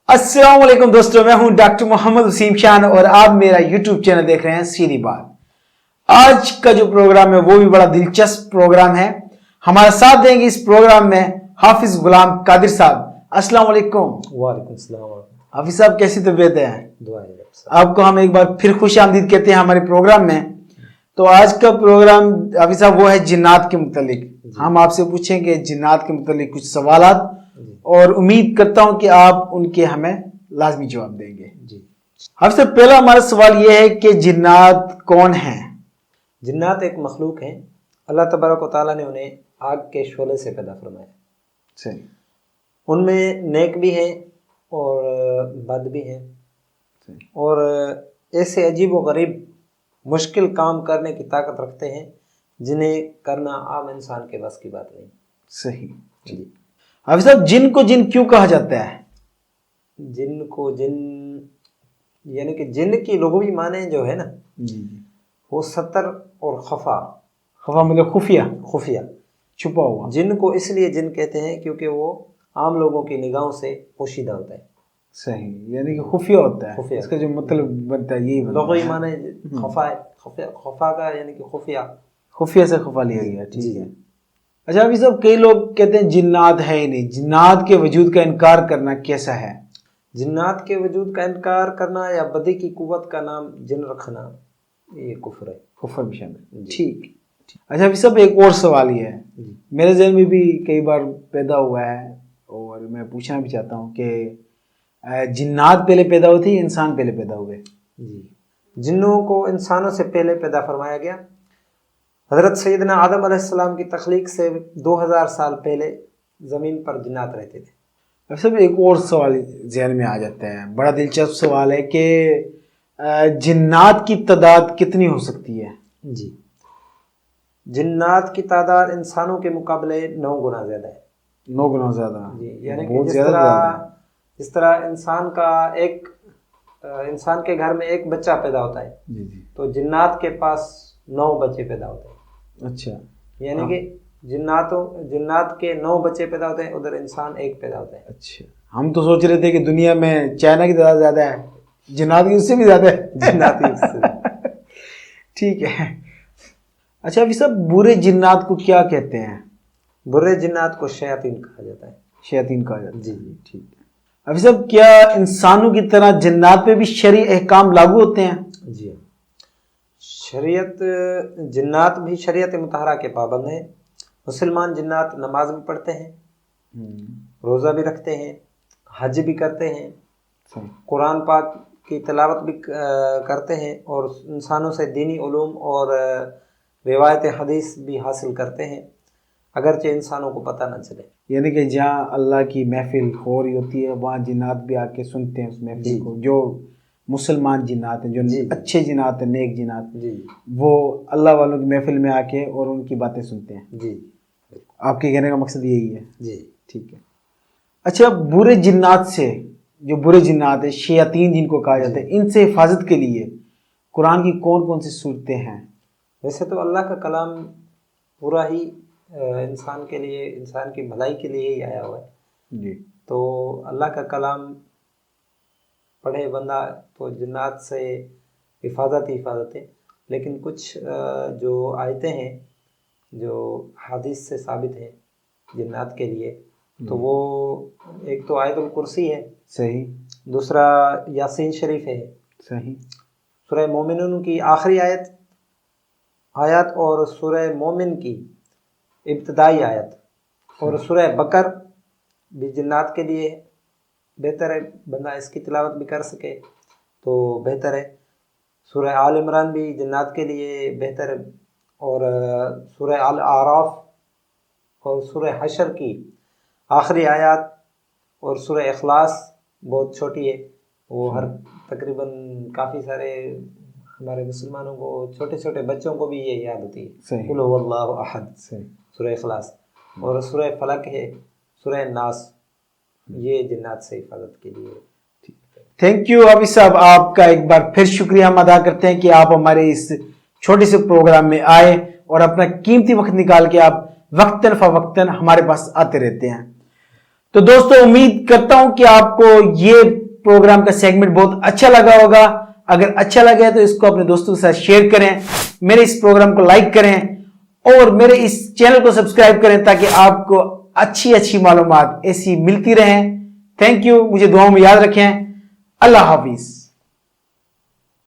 अस्सलाम वालेकुम दोस्तों, मैं हूं डॉक्टर मोहम्मद वसीम शान और आप मेरा यूट्यूब चैनल देख रहे हैं सीधी बात। आज का जो प्रोग्राम है वो भी बड़ा दिलचस्प प्रोग्राम है। हमारा साथ देंगे इस प्रोग्राम में हाफिज गुलाम कादिर साहब। अस्सलाम वालेकुम। वालेकुम सलाम। हाफिज साहब, कैसी तबीयत है? दुआ है आपको हम एक बार फिर खुश आमदीद कहते हैं हमारे प्रोग्राम में। तो आज का प्रोग्राम हाफिज साहब वो है जिन्नात के मुतालिक। हम आपसे पूछेंगे जिन्नात के मुतालिक कुछ सवालात और उम्मीद करता हूं कि आप उनके हमें लाजमी जवाब देंगे जी। हाफिज साहब, पहला हमारा सवाल यह है कि जिन्नात कौन है? जिन्नात एक मखलूक हैं, अल्लाह तबारक व तआला ने उन्हें आग के शोले से पैदा फरमाया। सही। उनमें नेक भी हैं और बद भी हैं और ऐसे अजीब व गरीब मुश्किल काम करने की ताकत रखते हैं जिन्हें करना आम इंसान के बस की बात नहीं। सही जी। हाफिज साहब, जिन को जिन क्यों कहा जाता है? जिन को जिन यानी कि जिन की लुग़वी माने जो है ना जी, वो सतर और खफा। खफा मतलब खुफिया, खुफिया, छुपा हुआ। जिन को इसलिए जिन कहते हैं क्योंकि वो आम लोगों की निगाहों से पोशीदा होता है। सही, यानी कि खुफिया होता है। खुफिया। इसका जो मतलब बनता है यही बनता लुग़वी है। माने खफा है, खफा का यानी कि खुफिया। खुफिया से खफा लिया गया, ठीक है। अच्छा, अभी सब कई लोग कहते हैं जिन्नात है ही नहीं। जिन्नात के वजूद का इनकार करना कैसा है? जिन्नात के वजूद का इनकार करना या बदी की कुव्वत का नाम जिन रखना ये कुफ्र है। कुफ्र भी शामिल, ठीक। अच्छा, अभी सब एक और सवाल ये है, मेरे ज़हन में भी कई बार पैदा हुआ है और मैं पूछना भी चाहता हूँ कि जिन्नात पहले पैदा हुए थे, इंसान पहले पैदा हुए? जी, जिन्नों को इंसानों से पहले पैदा फरमाया गया। हज़रत सैयदना आदम अलैहिस्सलाम की तख्लीक से 2000 साल पहले ज़मीन पर जिन्नात रहते थे। अब सब एक और सवाल ज़हन में आ जाता है, बड़ा दिलचस्प सवाल है कि जिन्नात की तादाद कितनी हो सकती है? जी, जिन्नात की तादाद इंसानों के मुकाबले 9 गुना ज़्यादा है। 9 गुना ज़्यादा जी, यानी कि जिस तरह इंसान के घर में एक बच्चा पैदा होता है जी, तो जिन्नात के पास 9 बच्चे पैदा होते हैं। अच्छा, यानी कि जिन्नात के 9 बच्चे पैदा होते हैं, उधर इंसान एक पैदा होता है। अच्छा, हम तो सोच रहे थे कि दुनिया में चाइना की तादाद ज़्यादा है, जिन्नात की उससे भी ज़्यादा है। जिन्नात की उससे ठीक है। अच्छा, अभी सब बुरे जिन्नात को क्या कहते हैं? बुरे जिन्नात को शयातीन कहा जाता है। शयातीन कहा जाता है, जी, ठीक है। अभी सब क्या इंसानों की तरह जिन्नात पे भी शरई अहकाम लागू होते हैं? जी, शरीयत जिन्नात भी शरीयत मुतहरा के पाबंद हैं। मुसलमान जिन्नात नमाज भी पढ़ते हैं, रोज़ा भी रखते हैं, हज भी करते हैं, कुरान पाक की तिलावत भी करते हैं और इंसानों से दीनी उलूम और रिवायत हदीस भी हासिल करते हैं, अगरचे इंसानों को पता न चले। यानी कि जहाँ अल्लाह की महफिल हो रही होती है वहाँ जिन्नात भी आके सुनते हैं उस महफिल को। जो मुसलमान जिन्नात हैं, जो अच्छे जिन्नात हैं, नेक जिन्नात, वो अल्लाह वालों की महफिल में आके और उनकी बातें सुनते हैं। जी, आपके कहने का मकसद यही है? जी, ठीक है। अच्छा, बुरे जिन्नात से, जो बुरे जिन्नात है, शयातीन जिनको कहा जाता है, इनसे हिफाजत के लिए कुरान की कौन कौन सी सूरतें हैं? वैसे तो अल्लाह का कलाम पूरा ही इंसान के लिए, इंसान की भलाई के लिए ही आया हुआ है जी। तो अल्लाह का कलाम पढ़े बंदा तो जिन्नात से हिफाजत है। लेकिन कुछ जो आयतें हैं जो हदीस से साबित हैं जिन्नात के लिए, तो वो एक तो आयतुल कुर्सी है। सही। दूसरा यासीन शरीफ है। सही। सूरह मोमिनून की आखिरी आयत और सूरह मोमिन की इब्तदाई आयत और सूरह बकर भी जिन्नात के लिए बेहतर है, बंदा इसकी तिलावत भी कर सके तो बेहतर है। सूरह आल इमरान भी जिन्नात के लिए बेहतर है और सूरह आल आराफ और सूरह हशर की आखिरी आयत और सूरह इखलास बहुत छोटी है, वो हर तकरीबन काफ़ी सारे हमारे मुसलमानों को, छोटे छोटे बच्चों को भी ये याद होती है। कुल हुवल्लाहु अहद, सूरह इखलास और सूरह फलक है, सूरह नास, ये जिन्नात से हिफाजत के लिए। थैंक यू हाफिज साहब, आपका एक बार फिर शुक्रिया हम अदा करते हैं कि आप हमारे इस छोटे से प्रोग्राम में आए और अपना कीमती वक्त निकाल के आप वक्तन फवक्तन हमारे पास आते रहते हैं। तो दोस्तों उम्मीद करता हूं कि आपको ये प्रोग्राम का सेगमेंट बहुत अच्छा लगा होगा। अगर अच्छा लगे तो इसको अपने दोस्तों के साथ शेयर करें, मेरे इस प्रोग्राम को लाइक करें और मेरे इस चैनल को सब्सक्राइब करें ताकि आपको अच्छी अच्छी मालूमात ऐसी मिलती रहें। थैंक यू, मुझे दुआओं में याद रखें। अल्लाह हाफिज।